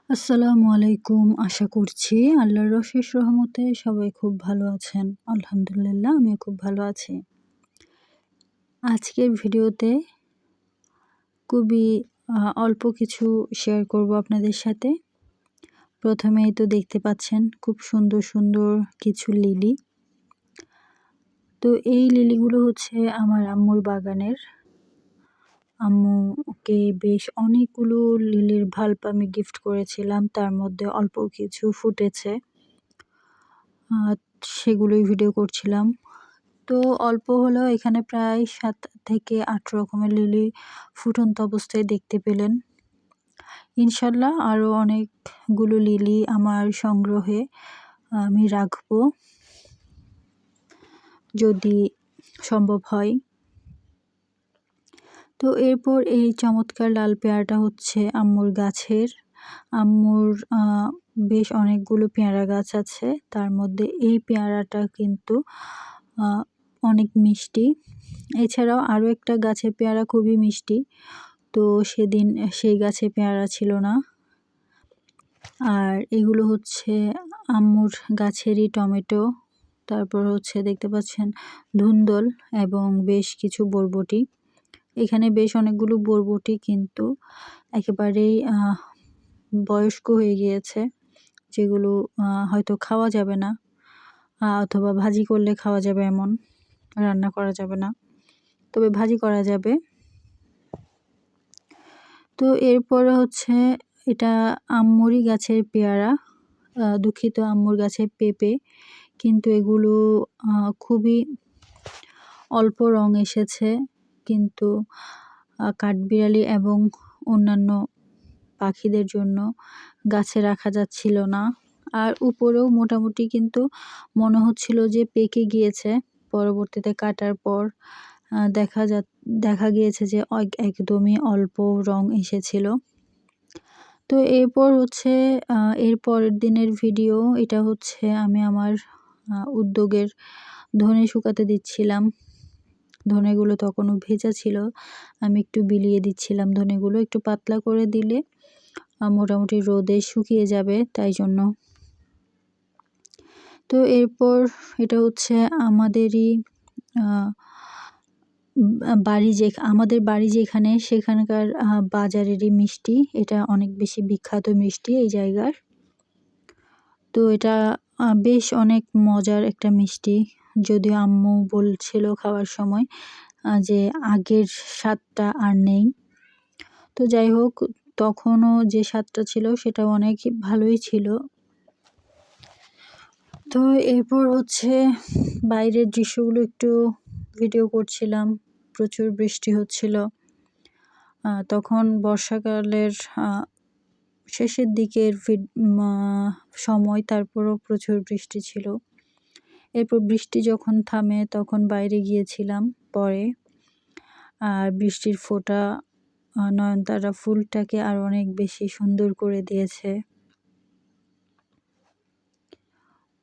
আসসালামু আলাইকুম। আশা করছি আল্লাহর অশেষ রহমতে সবাই খুব ভালো আছেন। আলহামদুলিল্লাহ আমিও খুব ভালো আছি। আজকের ভিডিওতে খুবই অল্প কিছু শেয়ার করব আপনাদের সাথে। প্রথমেই তো দেখতে পাচ্ছেন খুব সুন্দর সুন্দর কিছু লিলি। তো এই লিলিগুলো হচ্ছে আমার আম্মুর বাগানের। আম্মুকে বেশ অনেকগুলো লিলির বাল্ব আমি গিফট করেছিলাম। তার মধ্যে অল্প কিছু ফুটেছে। সেগুলোই ভিডিও করছিলাম। তো অল্প হলেও এখানে প্রায় ৭ থেকে ৮ রকমের লিলি ফুটন্ত অবস্থায় দেখতে পেলেন। ইনশাল্লাহ আরও অনেকগুলো লিলি আমার সংগ্রহে আমি রাখবো, যদি সম্ভব হয়। তো এরপর এই চমৎকার লাল পেয়ারাটা হচ্ছে আম্মুর গাছের। আম্মুর বেশ অনেকগুলো পেয়ারা গাছ আছে, তার মধ্যে এই পেয়ারাটা কিন্তু অনেক মিষ্টি। এছাড়াও আরও একটা গাছের পেয়ারা খুবই মিষ্টি, তো সেদিন সেই গাছে পেয়ারা ছিল না। আর এগুলো হচ্ছে আম্মুর গাছেরই টমেটো। তারপর হচ্ছে দেখতে পাচ্ছেন ধুন্দল এবং বেশ কিছু বরবটি। এখানে বেশ অনেকগুলো বরবটি কিন্তু একেবারেই বয়স্ক হয়ে গিয়েছে, যেগুলো হয়তো খাওয়া যাবে না, অথবা ভাজি করলে খাওয়া যাবে এমন, রান্না করা যাবে না, তবে ভাজি করা যাবে। তো এরপরে হচ্ছে এটা আম্মুরই গাছের পেয়ারা, দুঃখিত আম্মুর গাছের পেঁপে, কিন্তু এগুলো খুবই অল্প রং এসেছে, কিন্তু কাঠবিড়ালি এবং অন্যান্য পাখিদের জন্য গাছে রাখা যাচ্ছিল না। আর উপরেও মোটামুটি কিন্তু মনে হচ্ছিল যে পেকে গিয়েছে। পরবর্তীতে কাটার পর দেখা গিয়েছে যে একদমই অল্প রং এসেছিল। তো এরপর হচ্ছে এর পরের দিনের ভিডিও। এটা হচ্ছে আমি আমার উদ্যোগের ধনে শুকাতে দিচ্ছিলাম। ধনেগুলো তখনও ভেজা ছিল, আমি একটু বিলিয়ে দিচ্ছিলাম। ধনেগুলো একটু পাতলা করে দিলে মোটামুটি রোদে শুকিয়ে যাবে, তাই জন্য। তো এরপর এটা হচ্ছে আমাদেরই আমাদের বাড়ি যেখানে, সেখানকার বাজারেরই মিষ্টি। এটা অনেক বেশি বিখ্যাত মিষ্টি এই জায়গার। তো এটা বেশ অনেক মজার একটা মিষ্টি, যদিও আম্মু বলছিল খাওয়ার সময় যে আগের স্বাদটা আর নেই। তো যাই হোক, তখনও যে স্বাদটা ছিল সেটা অনেক ভালোই ছিল। তো এরপর হচ্ছে বাইরের দৃশ্যগুলো একটু ভিডিও করছিলাম। প্রচুর বৃষ্টি হচ্ছিল তখন, বর্ষাকালের শেষের দিকের সময়, তারপরও প্রচুর বৃষ্টি ছিল। এরপর বৃষ্টি যখন থামে তখন বাইরে গিয়েছিলাম পরে। আর বৃষ্টির ফোঁটা নয়নতারা ফুলটাকে আর অনেক বেশি সুন্দর করে দিয়েছে।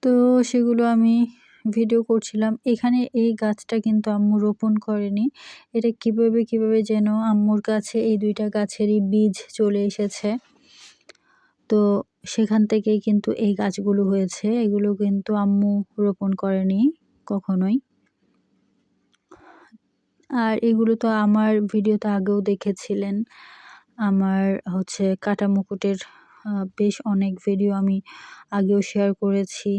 তো সেগুলো আমি ভিডিও করছিলাম। এখানে এই গাছটা কিন্তু আম্মু রোপণ করেনি। এটা কিভাবে যেন আম্মুর কাছে এই দুইটা গাছেরই বীজ চলে এসেছে। তো সেখান থেকেই কিন্তু এই গাছগুলো হয়েছে। এগুলো কিন্তু আম্মু রোপণ করেনি কখনোই। আর এগুলো তো আমার ভিডিওতে আগেও দেখেছিলেন। আমার হচ্ছে কাটা মুকুটের বেশ অনেক ভিডিও আমি আগেও শেয়ার করেছি।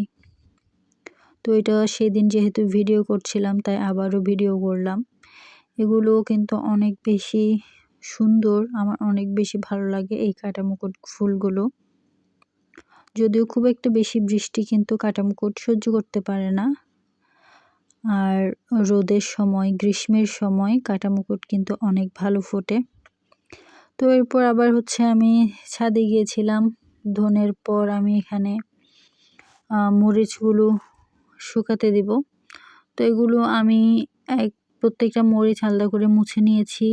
তো এটা সেদিন যেহেতু ভিডিও করছিলাম, তাই আবারও ভিডিও করলাম। এগুলো কিন্তু অনেক বেশি সুন্দর, আমার অনেক বেশি ভালো লাগে এই কাটা মুকুট ফুলগুলো। যদিও খুব একটা বেশি বৃষ্টি কিন্তু কাটা মুকুট সহ্য করতে পারে না। আর রোদের সময়, গ্রীষ্মের সময় কাটা মুকুট কিন্তু অনেক ভালো ফোটে। তো এরপর আবার হচ্ছে আমি ছাদে গিয়েছিলাম। ধনের পর আমি এখানে মরিচগুলো শুকাতে দিব। তো এগুলো আমি প্রত্যেকটা মরিচ আলাদা করে মুছে নিয়েছি,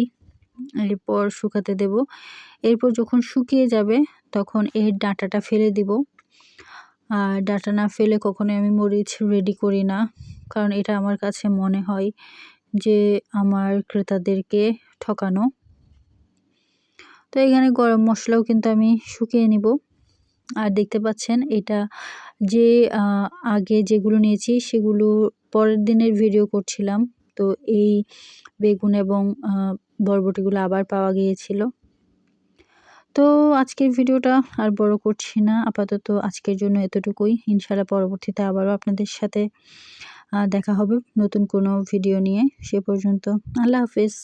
এরপর শুকাতে দেব। এরপর যখন শুকিয়ে যাবে তখন এর ডাঁটাটা ফেলে দিব। আর ডাঁটা না ফেলে কখনোই আমি মরিচ রেডি করি না, কারণ এটা আমার কাছে মনে হয় যে আমার ক্রেতাদেরকে ঠকানো। তো এখানে গরম মশলাও কিন্তু আমি শুকিয়ে নিব। আর দেখতে পাচ্ছেন এটা যে আগে যেগুলো নিয়েছি সেগুলো পরের দিনের ভিডিও করছিলাম। তো এই বেগুন এবং বরবটিগুলো আবার পাওয়া গিয়েছিল। তো আজকের ভিডিওটা আর বড় করছি না। আপাতত আজকের জন্য এতটুকুই। ইনশাআল্লাহ পরবর্তীতে আবারও আপনাদের সাথে দেখা হবে নতুন কোনো ভিডিও নিয়ে। সে পর্যন্ত আল্লাহ হাফেজ।